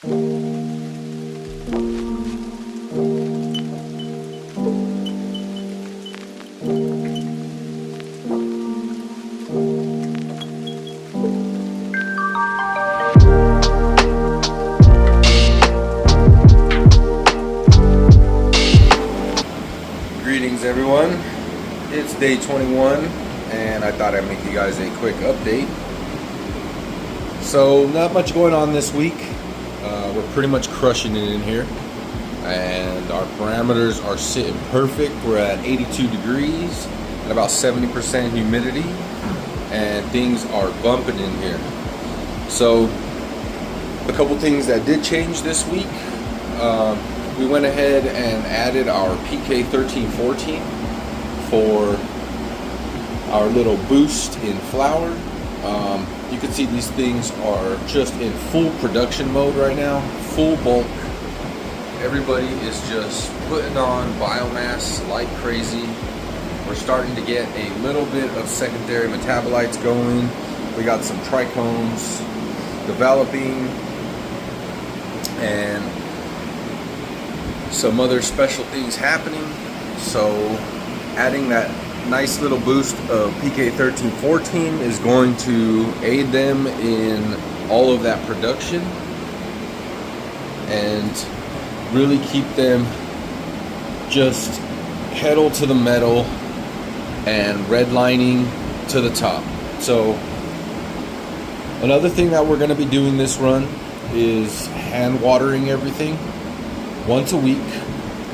Greetings everyone, it's day 21 and I thought I'd make you guys a quick update. So not much going on this week. We're pretty much crushing it in here and our parameters are sitting perfect. We're at 82 degrees and about 70% humidity and things are bumping in here. So a couple things that did change this week. We went ahead and added our PK 1314 for our little boost in flower. You can see these things are just in full production mode right now, full bulk. Everybody is just putting on biomass like crazy. We're starting to get a little bit of secondary metabolites going. We got some trichomes developing and some other special things happening. So adding that nice little boost of PK 1314 is going to aid them in all of that production and really keep them just pedal to the metal and redlining to the top. So another thing that we're going to be doing this run is hand watering everything once a week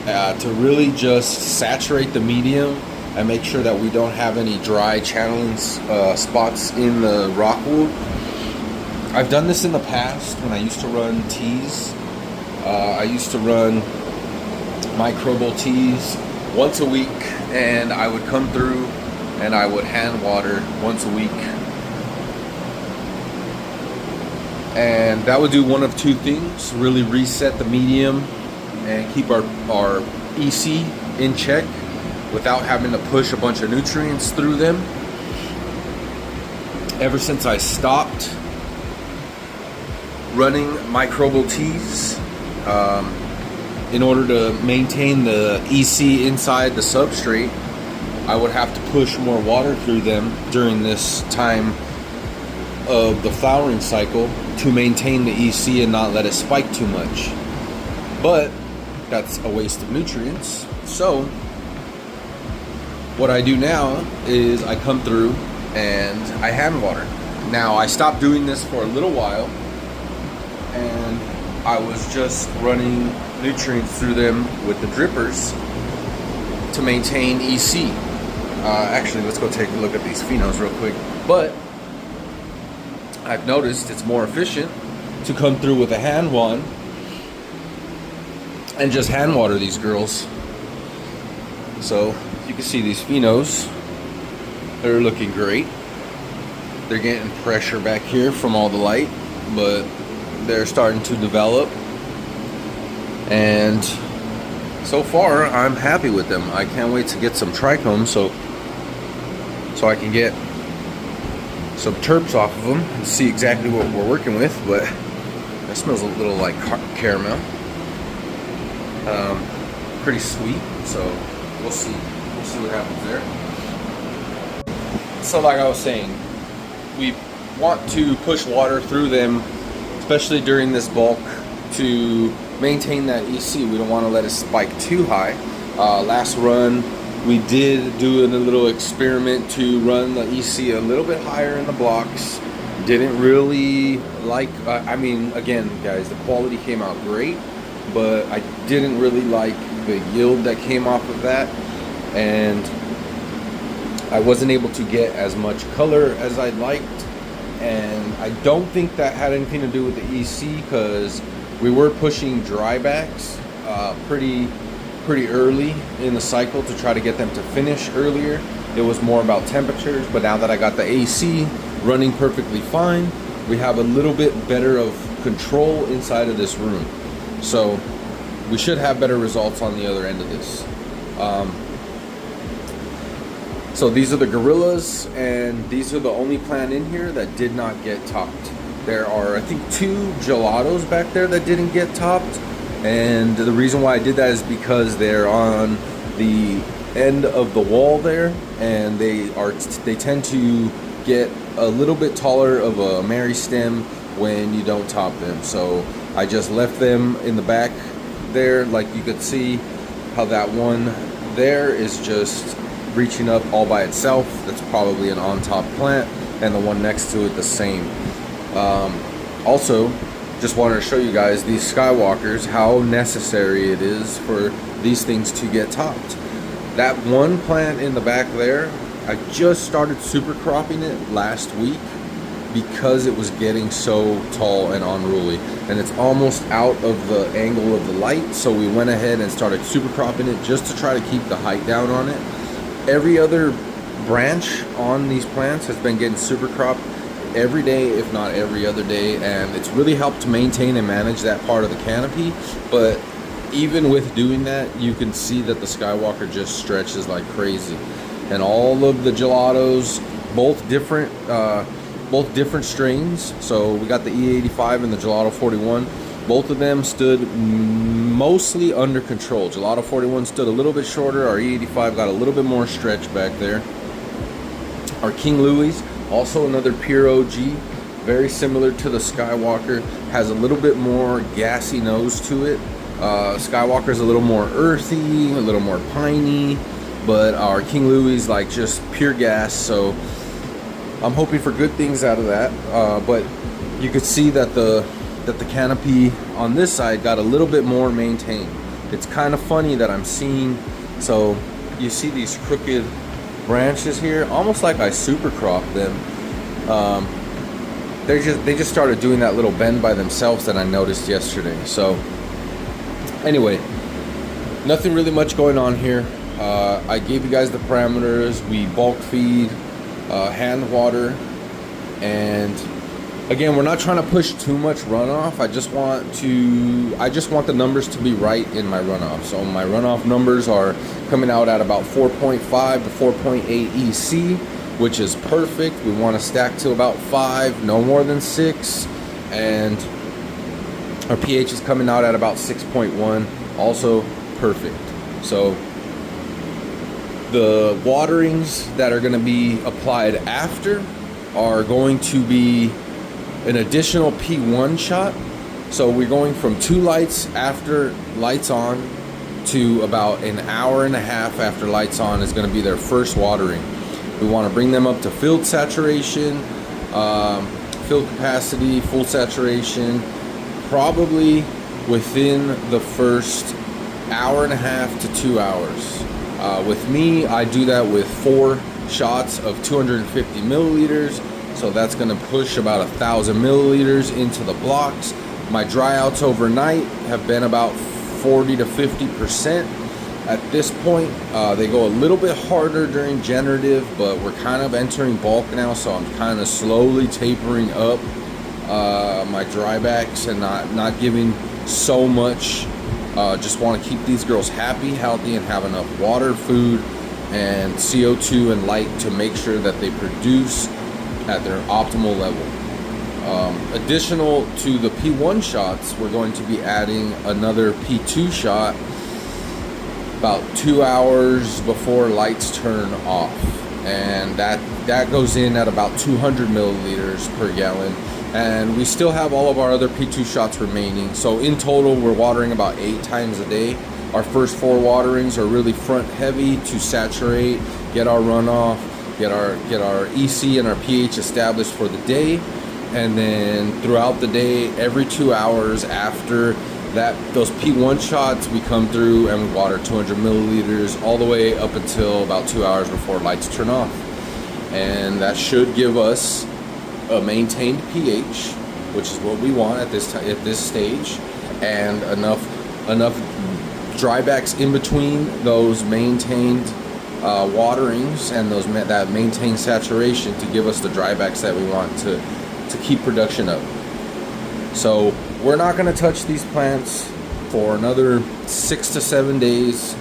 to really just saturate the medium and make sure that we don't have any dry channeling spots in the rock wool. I've done this in the past when I used to run teas. I used to run microbial teas once a week and I would come through and I would hand water once a week. And that would do one of two things: really reset the medium and keep our EC in check without having to push a bunch of nutrients through them. Ever since I stopped running microbial teas, in order to maintain the EC inside the substrate, I would have to push more water through them during this time of the flowering cycle to maintain the EC and not let it spike too much. But that's a waste of nutrients. So what I do now is I come through and I hand water. Now I stopped doing this for a little while and I was just running nutrients through them with the drippers to maintain EC. Actually, let's go take a look at these phenos real quick. But I've noticed it's more efficient to come through with a hand wand and just hand water these girls. So you can see these phenos, they're looking great. They're getting pressure back here from all the light, but they're starting to develop. And so far, I'm happy with them. I can't wait to get some trichomes so I can get some terps off of them and see exactly what we're working with. But that smells a little like caramel. Pretty sweet, so we'll see what happens there. So like I was saying, we want to push water through them, especially during this bulk, to maintain that EC. We don't want to let it spike too high. Last run we did do a little experiment to run the EC a little bit higher in the blocks. Didn't really like, I mean, again guys, the quality came out great, but I didn't really like the yield that came off of that, and I wasn't able to get as much color as I'd liked. And I don't think that had anything to do with the EC, because we were pushing drybacks pretty early in the cycle to try to get them to finish earlier. It was more about temperatures, but now that I got the AC running perfectly fine, we have a little bit better of control inside of this room. So we should have better results on the other end of this. So these are the gorillas, and these are the only plant in here that did not get topped. There are, I think, 2 gelatos back there that didn't get topped. And the reason why I did that is because they're on the end of the wall there, and they tend to get a little bit taller of a Mary stem when you don't top them. So I just left them in the back there. Like you could see how that one there is just reaching up all by itself. That's probably an on top plant, and the one next to it the same. Also, just wanted to show you guys these skywalkers, how necessary it is for these things to get topped. That one plant in the back there, I just started super cropping it last week because it was getting so tall and unruly, and it's almost out of the angle of the light, so we went ahead and started super cropping it just to try to keep the height down on it. Every other branch on these plants has been getting super cropped every day, if not every other day, and it's really helped to maintain and manage that part of the canopy. But even with doing that, you can see that the Skywalker just stretches like crazy. And all of the gelatos, both different strains, so we got the E85 and the Gelato 41, both of them stood mostly under control. Gelato 41 stood a little bit shorter, our E85 got a little bit more stretch back there. Our King Louis, also another pure OG, very similar to the Skywalker, has a little bit more gassy nose to it. Skywalker is a little more earthy, a little more piney, but our King Louis like just pure gas. So I'm hoping for good things out of that. But you could see that the canopy on this side got a little bit more maintained. It's kind of funny that I'm seeing, so you see these crooked branches here, almost like I super cropped them. They just started doing that little bend by themselves that I noticed yesterday. So anyway, nothing really much going on here. I gave you guys the parameters. We bulk feed, hand water, and again, we're not trying to push too much runoff. I just want the numbers to be right in my runoff. So my runoff numbers are coming out at about 4.5 to 4.8 EC, which is perfect. We want to stack to about 5, no more than 6, and our pH is coming out at about 6.1, also perfect. So the waterings that are going to be applied after are going to be an additional P1 shot. So we're going from 2 lights after lights on to about an hour and a half after lights on is going to be their first watering. We want to bring them up to field saturation, field capacity, full saturation, probably within the first hour and a half to 2 hours. With me, I do that with 4 shots of 250 milliliters. So that's going to push about 1,000 milliliters into the blocks. My dry outs overnight have been about 40 to 50%. At this point, they go a little bit harder during generative, but we're kind of entering bulk now, so I'm kind of slowly tapering up my drybacks and not giving so much. Just want to keep these girls happy, healthy, and have enough water, food, and CO2 and light to make sure that they produce at their optimal level. Additional to the P1 shots, we're going to be adding another P2 shot about 2 hours before lights turn off, and that goes in at about 200 milliliters per gallon. And we still have all of our other P2 shots remaining, so in total we're watering about 8 times a day. Our first 4 waterings are really front heavy to saturate, get our runoff, get our EC and our pH established for the day, and then throughout the day, every 2 hours after that, those P1 shots, we come through and we water 200 milliliters all the way up until about 2 hours before lights turn off. And that should give us a maintained pH, which is what we want at this stage, and enough drybacks in between those maintained waterings and that maintained saturation to give us the drybacks that we want to keep production up. So we're not going to touch these plants for another 6 to 7 days.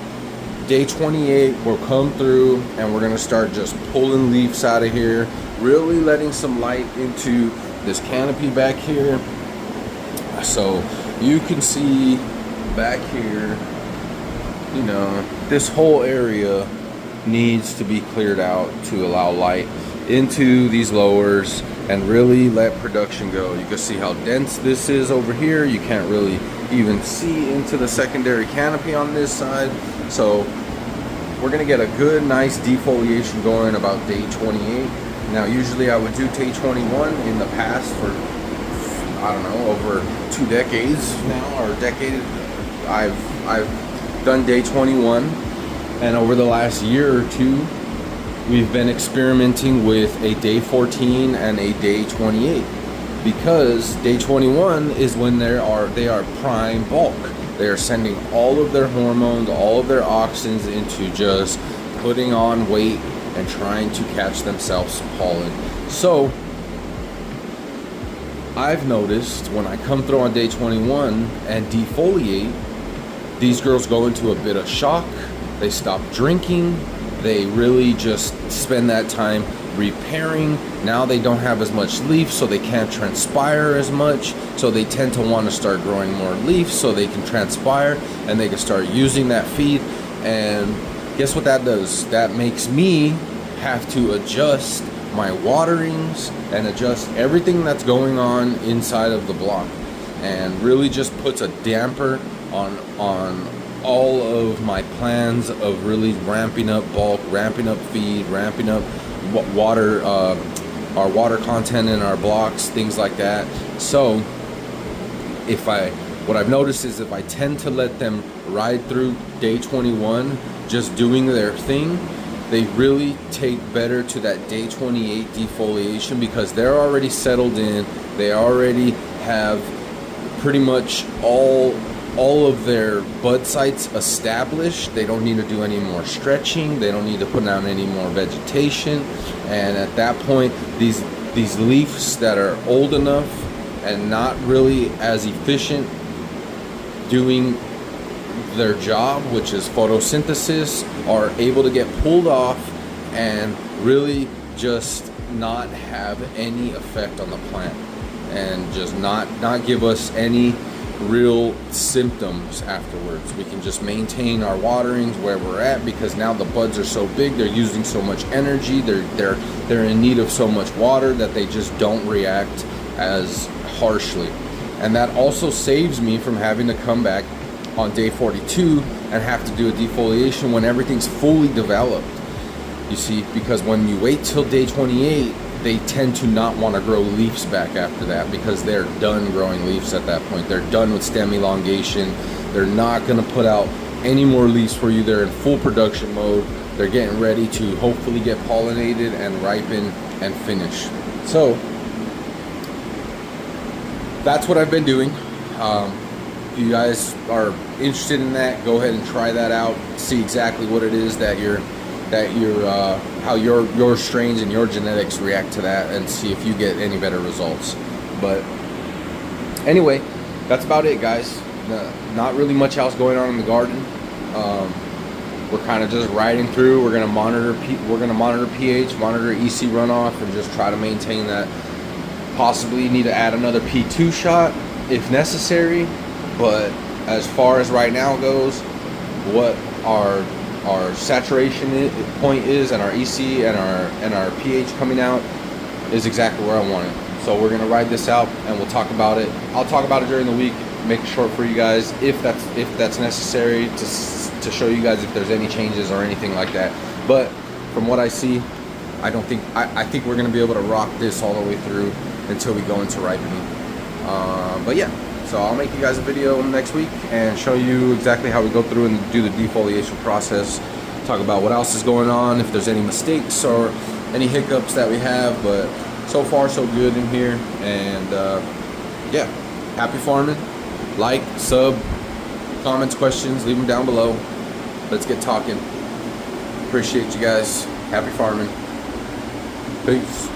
Day 28 we'll come through and we're going to start just pulling leaves out of here, really letting some light into this canopy back here. So you can see back here, you know, this whole area needs to be cleared out to allow light into these lowers and really let production go. You can see how dense this is over here. You can't really even see into the secondary canopy on this side. So we're gonna get a good, nice defoliation going about day 28. Now, usually I would do day 21 in the past for, I don't know, over 2 decades now, or a decade. I've done day 21, and over the last year or two, we've been experimenting with a day 14 and a day 28, because day 21 is when they are prime bulk. They are sending all of their hormones, all of their auxins into just putting on weight and trying to catch themselves some pollen. So I've noticed when I come through on day 21 and defoliate, these girls go into a bit of shock. They stop drinking. They really just spend that time repairing. Now they don't have as much leaf, so they can't transpire as much. So they tend to want to start growing more leaf so they can transpire and they can start using that feed. And guess what that does? That makes me have to adjust my waterings and adjust everything that's going on inside of the block, and really just puts a damper on all of my plans of really ramping up bulk, ramping up feed, ramping up water, our water content in our blocks, things like that. So what I've noticed is if I tend to let them ride through day 21 just doing their thing, they really take better to that day 28 defoliation, because they're already settled in. They already have pretty much all of their bud sites established. They don't need to do any more stretching. They don't need to put down any more vegetation. And at that point, these leaves that are old enough and not really as efficient doing their job, which is photosynthesis, are able to get pulled off and really just not have any effect on the plant, and just not give us any real symptoms afterwards. We can just maintain our waterings where we're at, because now the buds are so big, they're using so much energy, they're in need of so much water that they just don't react as harshly. And that also saves me from having to come back on day 42 and have to do a defoliation when everything's fully developed. You see, because when you wait till day 28, they tend to not want to grow leaves back after that, because they're done growing leaves at that point. They're done with stem elongation. They're not going to put out any more leaves for you. They're in full production mode. They're getting ready to hopefully get pollinated and ripen and finish. So that's what I've been doing. If you guys are interested in that, go ahead and try that out. See exactly what it is that how your strains and your genetics react to that, and see if you get any better results. But anyway, that's about it, guys. Not really much else going on in the garden. We're kind of just riding through. We're gonna monitor pH, monitor EC runoff, and just try to maintain that. Possibly need to add another P2 shot if necessary. But as far as right now goes, what our saturation point is, and our EC and our pH coming out is exactly where I want it. So we're gonna ride this out, and we'll talk about it. I'll talk about it during the week, make it short for you guys if that's necessary, to show you guys if there's any changes or anything like that. But from what I see, I think we're gonna be able to rock this all the way through until we go into ripening. But yeah. So I'll make you guys a video next week and show you exactly how we go through and do the defoliation process. Talk about what else is going on, if there's any mistakes or any hiccups that we have. But so far so good in here. And yeah, happy farming. Like, sub, comments, questions, leave them down below. Let's get talking. Appreciate you guys. Happy farming. Peace.